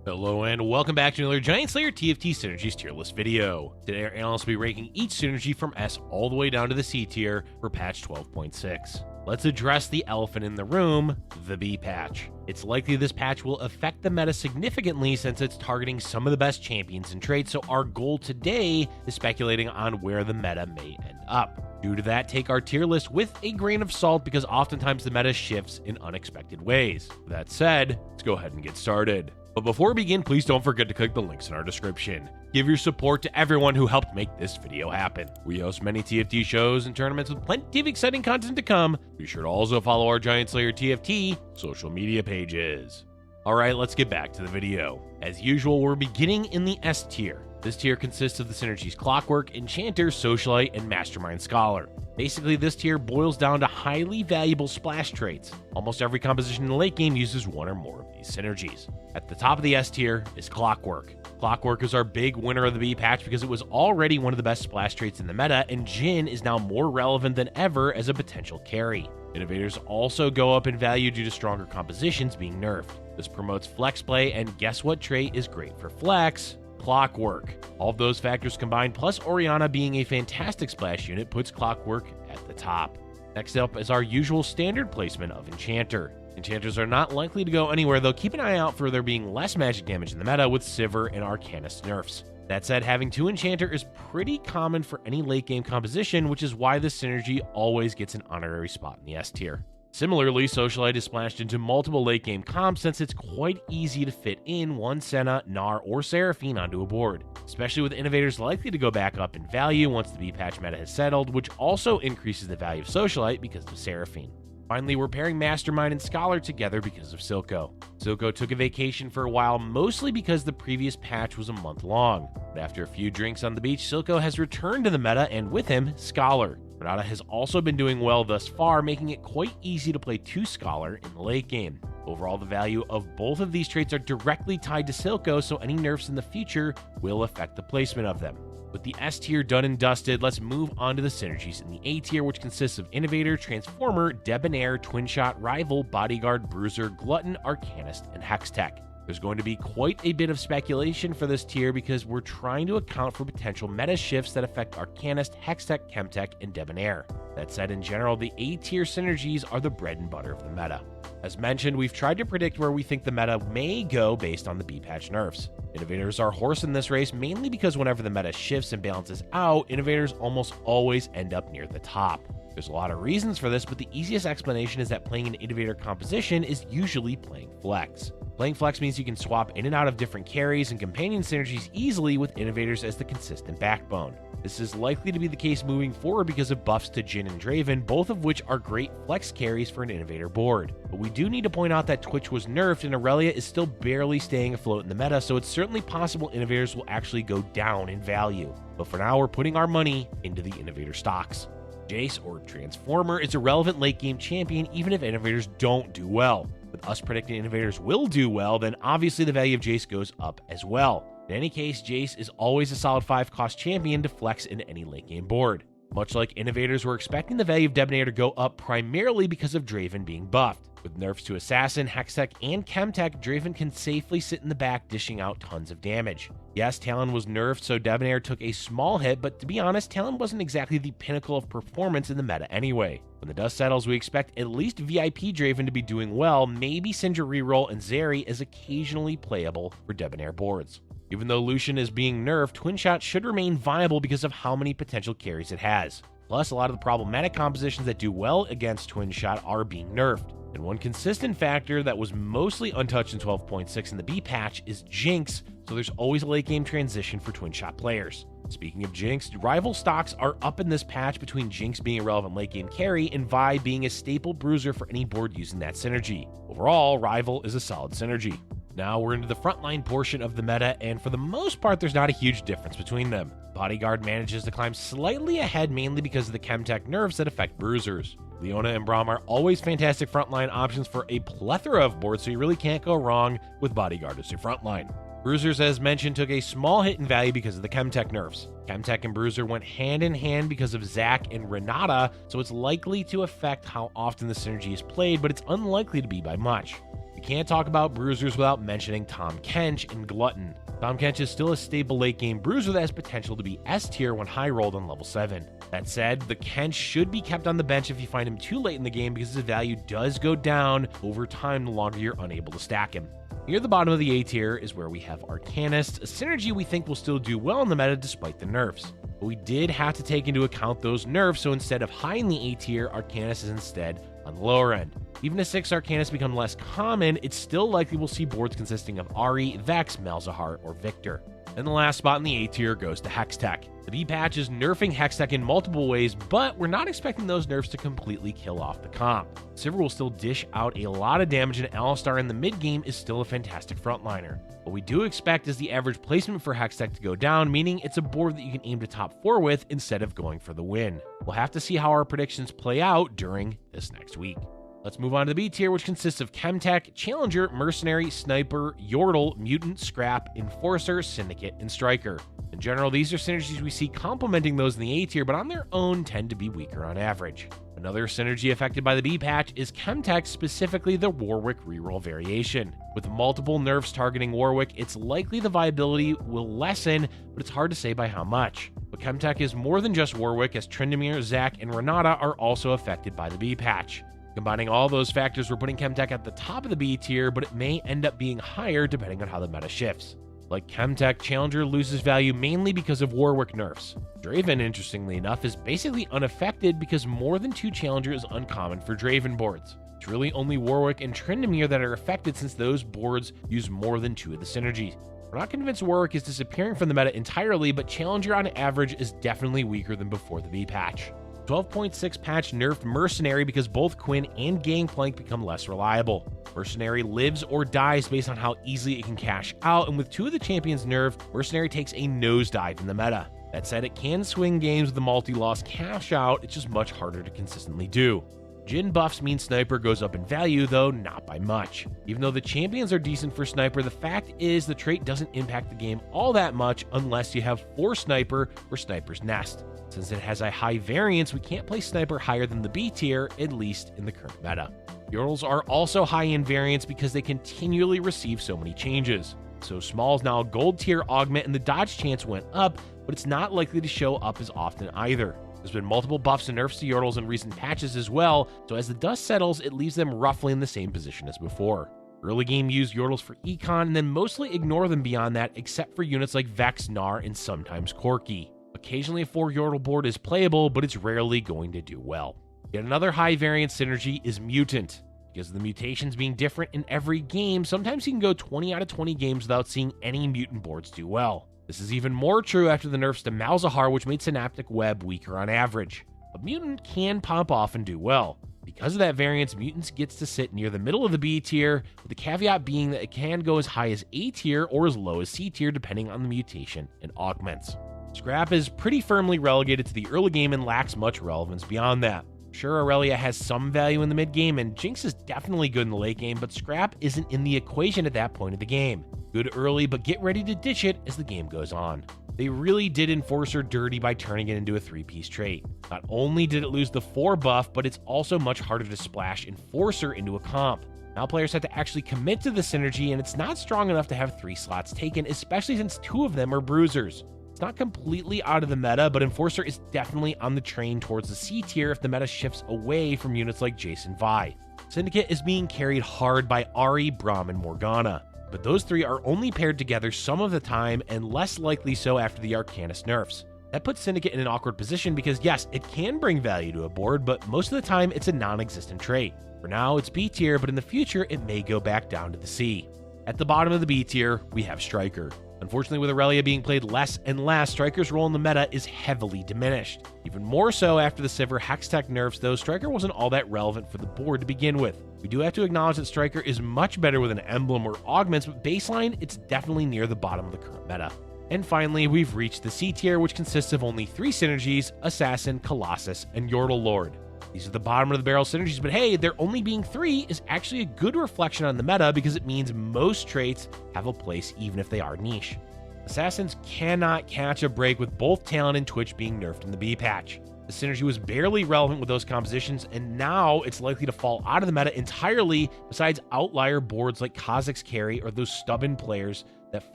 Hello and welcome back to another GiantSlayerTV Synergies tier list video. Today our analysts will be ranking each synergy from S all the way down to the C tier for patch 12.6. Let's address the elephant in the room, the B patch. It's likely this patch will affect the meta significantly since it's targeting some of the best champions and traits, so our goal today is speculating on where the meta may end up. Due to that, take our tier list with a grain of salt because oftentimes the meta shifts in unexpected ways. With that said, let's go ahead and get started. But before we begin, please don't forget to click the links in our description. Give your support to everyone who helped make this video happen. We host many TFT shows and tournaments with plenty of exciting content to come. Be sure to also follow our GiantSlayerTV social media pages. Alright, let's get back to the video. As usual, we're beginning in the S tier. This tier consists of the synergies Clockwork, Enchanter, Socialite, and Mastermind Scholar. Basically, this tier boils down to highly valuable splash traits. Almost every composition in the late game uses one or more of these synergies. At the top of the S tier is Clockwork. Clockwork is our big winner of the B patch because it was already one of the best splash traits in the meta, and Jhin is now more relevant than ever as a potential carry. Innovators also go up in value due to stronger compositions being nerfed. This promotes flex play, and guess what trait is great for flex? Clockwork. All of those factors combined, plus Orianna being a fantastic splash unit, puts Clockwork at the top. Next up is our usual standard placement of Enchanter. Enchanters are not likely to go anywhere, though keep an eye out for there being less magic damage in the meta with Sivir and Arcanist nerfs. That said, having two Enchanter is pretty common for any late game composition, which is why this synergy always gets an honorary spot in the S tier. Similarly, Socialite is splashed into multiple late game comps since it's quite easy to fit in one Senna, Gnar, or Seraphine onto a board, especially with Innovators likely to go back up in value once the B patch meta has settled, which also increases the value of Socialite because of Seraphine. Finally, we're pairing Mastermind and Scholar together because of Silco. Silco took a vacation for a while, mostly because the previous patch was a month long. But after a few drinks on the beach, Silco has returned to the meta, and with him, Scholar. Renata has also been doing well thus far, making it quite easy to play two Scholar in the late game. Overall, the value of both of these traits are directly tied to Silco, so any nerfs in the future will affect the placement of them. With the S tier done and dusted, let's move on to the synergies in the A tier, which consists of Innovator, Transformer, Debonair, Twinshot, Rival, Bodyguard, Bruiser, Glutton, Arcanist, and Hextech. There's going to be quite a bit of speculation for this tier because we're trying to account for potential meta shifts that affect Arcanist, Hextech, Chemtech, and Debonair. That said, in general, the A tier synergies are the bread and butter of the meta. As mentioned, we've tried to predict where we think the meta may go based on the B patch nerfs. Innovators are horse in this race mainly because whenever the meta shifts and balances out, Innovators almost always end up near the top. There's a lot of reasons for this, but the easiest explanation is that playing an Innovator composition is usually playing flex. Playing flex means you can swap in and out of different carries and companion synergies easily with Innovators as the consistent backbone. This is likely to be the case moving forward because of buffs to Jhin and Draven, both of which are great flex carries for an Innovator board. But we do need to point out that Twitch was nerfed and Aurelia is still barely staying afloat in the meta, so it's certainly possible Innovators will actually go down in value. But for now, we're putting our money into the Innovator stocks. Jace, or Transformer, is a relevant late game champion even if Innovators don't do well. With us predicting Innovators will do well, then obviously the value of Jace goes up as well. In any case, Jace is always a solid 5-cost champion to flex in any late game board. Much like Innovators, we're expecting the value of Debonair to go up primarily because of Draven being buffed. With nerfs to Assassin, Hextech, and Chemtech, Draven can safely sit in the back dishing out tons of damage. Yes, Talon was nerfed, so Debonair took a small hit, but to be honest, Talon wasn't exactly the pinnacle of performance in the meta anyway. When the dust settles, we expect at least VIP Draven to be doing well, maybe Syndra reroll, and Zeri is occasionally playable for Debonair boards. Even though Lucian is being nerfed, Twinshot should remain viable because of how many potential carries it has. Plus, a lot of the problematic compositions that do well against Twinshot are being nerfed. And one consistent factor that was mostly untouched in 12.6 in the B patch is Jinx, so there's always a late game transition for Twinshot players. Speaking of Jinx, rival stocks are up in this patch between Jinx being a relevant late game carry and Vi being a staple bruiser for any board using that synergy. Overall, Rival is a solid synergy. Now we're into the frontline portion of the meta, and for the most part there's not a huge difference between them. Bodyguard manages to climb slightly ahead mainly because of the Chemtech nerfs that affect bruisers. Leona and Braum are always fantastic frontline options for a plethora of boards, so you really can't go wrong with Bodyguard as your frontline. Bruisers, as mentioned, took a small hit in value because of the Chemtech nerfs. Chemtech and Bruiser went hand in hand because of Zac and Renata, so it's likely to affect how often the synergy is played, but it's unlikely to be by much. We can't talk about bruisers without mentioning Tahm Kench and Glutton. Tahm Kench is still a stable late game bruiser that has potential to be S tier when high rolled on level 7. That said, the Kench should be kept on the bench if you find him too late in the game because his value does go down over time the longer you're unable to stack him. Near the bottom of the A tier is where we have Arcanist, a synergy we think will still do well in the meta despite the nerfs. But we did have to take into account those nerfs, so instead of high in the A tier, Arcanist is instead on the lower end. Even as 6 Arcanists become less common, it's still likely we'll see boards consisting of Ahri, Vex, Malzahar, or Victor. And the last spot in the A tier goes to Hextech. The B patch is nerfing Hextech in multiple ways, but we're not expecting those nerfs to completely kill off the comp. Sivir will still dish out a lot of damage, and Alistar in the mid game is still a fantastic frontliner. What we do expect is the average placement for Hextech to go down, meaning it's a board that you can aim to top 4 with instead of going for the win. We'll have to see how our predictions play out during this next week. Let's move on to the B tier, which consists of Chemtech, Challenger, Mercenary, Sniper, Yordle, Mutant, Scrap, Enforcer, Syndicate, and Striker. In general, these are synergies we see complementing those in the A tier, but on their own tend to be weaker on average. Another synergy affected by the B patch is Chemtech, specifically the Warwick reroll variation. With multiple nerfs targeting Warwick, it's likely the viability will lessen, but it's hard to say by how much. But Chemtech is more than just Warwick, as Tryndamere, Zac, and Renata are also affected by the B patch. Combining all those factors, we're putting Chemtech at the top of the B tier, but it may end up being higher depending on how the meta shifts. Like Chemtech, Challenger loses value mainly because of Warwick nerfs. Draven, interestingly enough, is basically unaffected because more than 2 Challenger is uncommon for Draven boards. It's really only Warwick and Tryndamere that are affected since those boards use more than 2 of the synergies. We're not convinced Warwick is disappearing from the meta entirely, but Challenger on average is definitely weaker than before the B patch. 12.6 patch nerfed Mercenary because both Quinn and Gangplank become less reliable. Mercenary lives or dies based on how easily it can cash out, and with 2 of the champions nerfed, Mercenary takes a nosedive in the meta. That said, it can swing games with the multi-loss cash out, it's just much harder to consistently do. Jhin buffs mean Sniper goes up in value, though not by much. Even though the champions are decent for Sniper, the fact is the trait doesn't impact the game all that much unless you have 4 Sniper or Sniper's Nest. Since it has a high variance, we can't play Sniper higher than the B tier, at least in the current meta. Yordles are also high in variance because they continually receive so many changes. So Small is now a gold tier augment and the dodge chance went up, but it's not likely to show up as often either. There's been multiple buffs and nerfs to Yordles in recent patches as well, so as the dust settles, it leaves them roughly in the same position as before. Early game use Yordles for econ and then mostly ignore them beyond that, except for units like Vex, Gnar, and sometimes Corki. Occasionally a 4 Yordle board is playable, but it's rarely going to do well. Yet another high variance synergy is Mutant. Because of the mutations being different in every game, sometimes you can go 20 out of 20 games without seeing any Mutant boards do well. This is even more true after the nerfs to Malzahar, which made Synaptic Web weaker on average. But Mutant can pop off and do well. Because of that variance, Mutant gets to sit near the middle of the B tier, with the caveat being that it can go as high as A tier or as low as C tier depending on the mutation and augments. Scrap is pretty firmly relegated to the early game and lacks much relevance beyond that. Sure, Aurelia has some value in the mid game, and Jinx is definitely good in the late game, but Scrap isn't in the equation at that point of the game. Good early, but get ready to ditch it as the game goes on. They really did Enforcer dirty by turning it into a 3-piece trait. Not only did it lose the 4 buff, but it's also much harder to splash Enforcer into a comp. Now players have to actually commit to the synergy, and it's not strong enough to have 3 slots taken, especially since 2 of them are Bruisers. It's not completely out of the meta, but Enforcer is definitely on the train towards the C tier if the meta shifts away from units like Jason Vi. Syndicate is being carried hard by Ahri, Braum, and Morgana, but those 3 are only paired together some of the time and less likely so after the Arcanist nerfs. That puts Syndicate in an awkward position because yes, it can bring value to a board, but most of the time it's a non-existent trait. For now, it's B tier, but in the future, it may go back down to the C. At the bottom of the B tier, we have Striker. Unfortunately, with Aurelia being played less and less, Striker's role in the meta is heavily diminished. Even more so after the Sivir Hextech nerfs, though Striker wasn't all that relevant for the board to begin with. We do have to acknowledge that Striker is much better with an emblem or augments, but baseline, it's definitely near the bottom of the current meta. And finally, we've reached the C tier, which consists of only 3 synergies, Assassin, Colossus, and Yordle Lord. These are the bottom of the barrel synergies, but hey, there only being 3 is actually a good reflection on the meta because it means most traits have a place even if they are niche. Assassins cannot catch a break with both Talon and Twitch being nerfed in the B patch. The synergy was barely relevant with those compositions, and now it's likely to fall out of the meta entirely, besides outlier boards like Kha'Zix's carry or those stubborn players that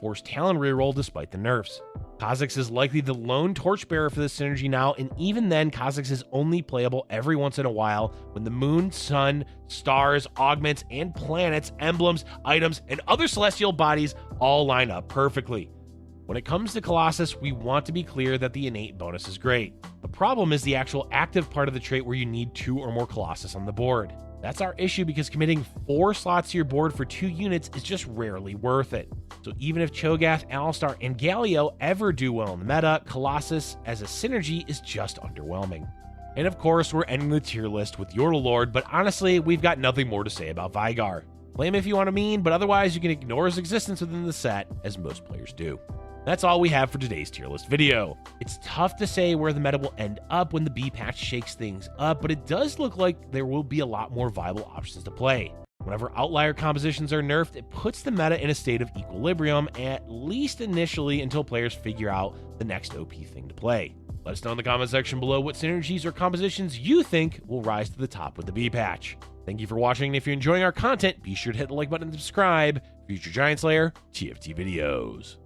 force Talon reroll despite the nerfs. Kha'Zix is likely the lone torchbearer for this synergy now, and even then, Kha'Zix is only playable every once in a while when the moon, sun, stars, augments, and planets, emblems, items, and other celestial bodies all line up perfectly. When it comes to Colossus, we want to be clear that the innate bonus is great. The problem is the actual active part of the trait where you need 2 or more Colossus on the board. That's our issue because committing 4 slots to your board for 2 units is just rarely worth it. So even if Cho'Gath, Alistar, and Galio ever do well in the meta, Colossus as a synergy is just underwhelming. And of course, we're ending the tier list with Yordle Lord, but honestly, we've got nothing more to say about Veigar. Play him if you want to mean, but otherwise you can ignore his existence within the set, as most players do. That's all we have for today's tier list video. It's tough to say where the meta will end up when the B patch shakes things up, but it does look like there will be a lot more viable options to play. Whenever outlier compositions are nerfed, it puts the meta in a state of equilibrium, at least initially until players figure out the next OP thing to play. Let us know in the comment section below what synergies or compositions you think will rise to the top with the B patch. Thank you for watching, and if you're enjoying our content, be sure to hit the like button and subscribe for future Giant Slayer TFT videos.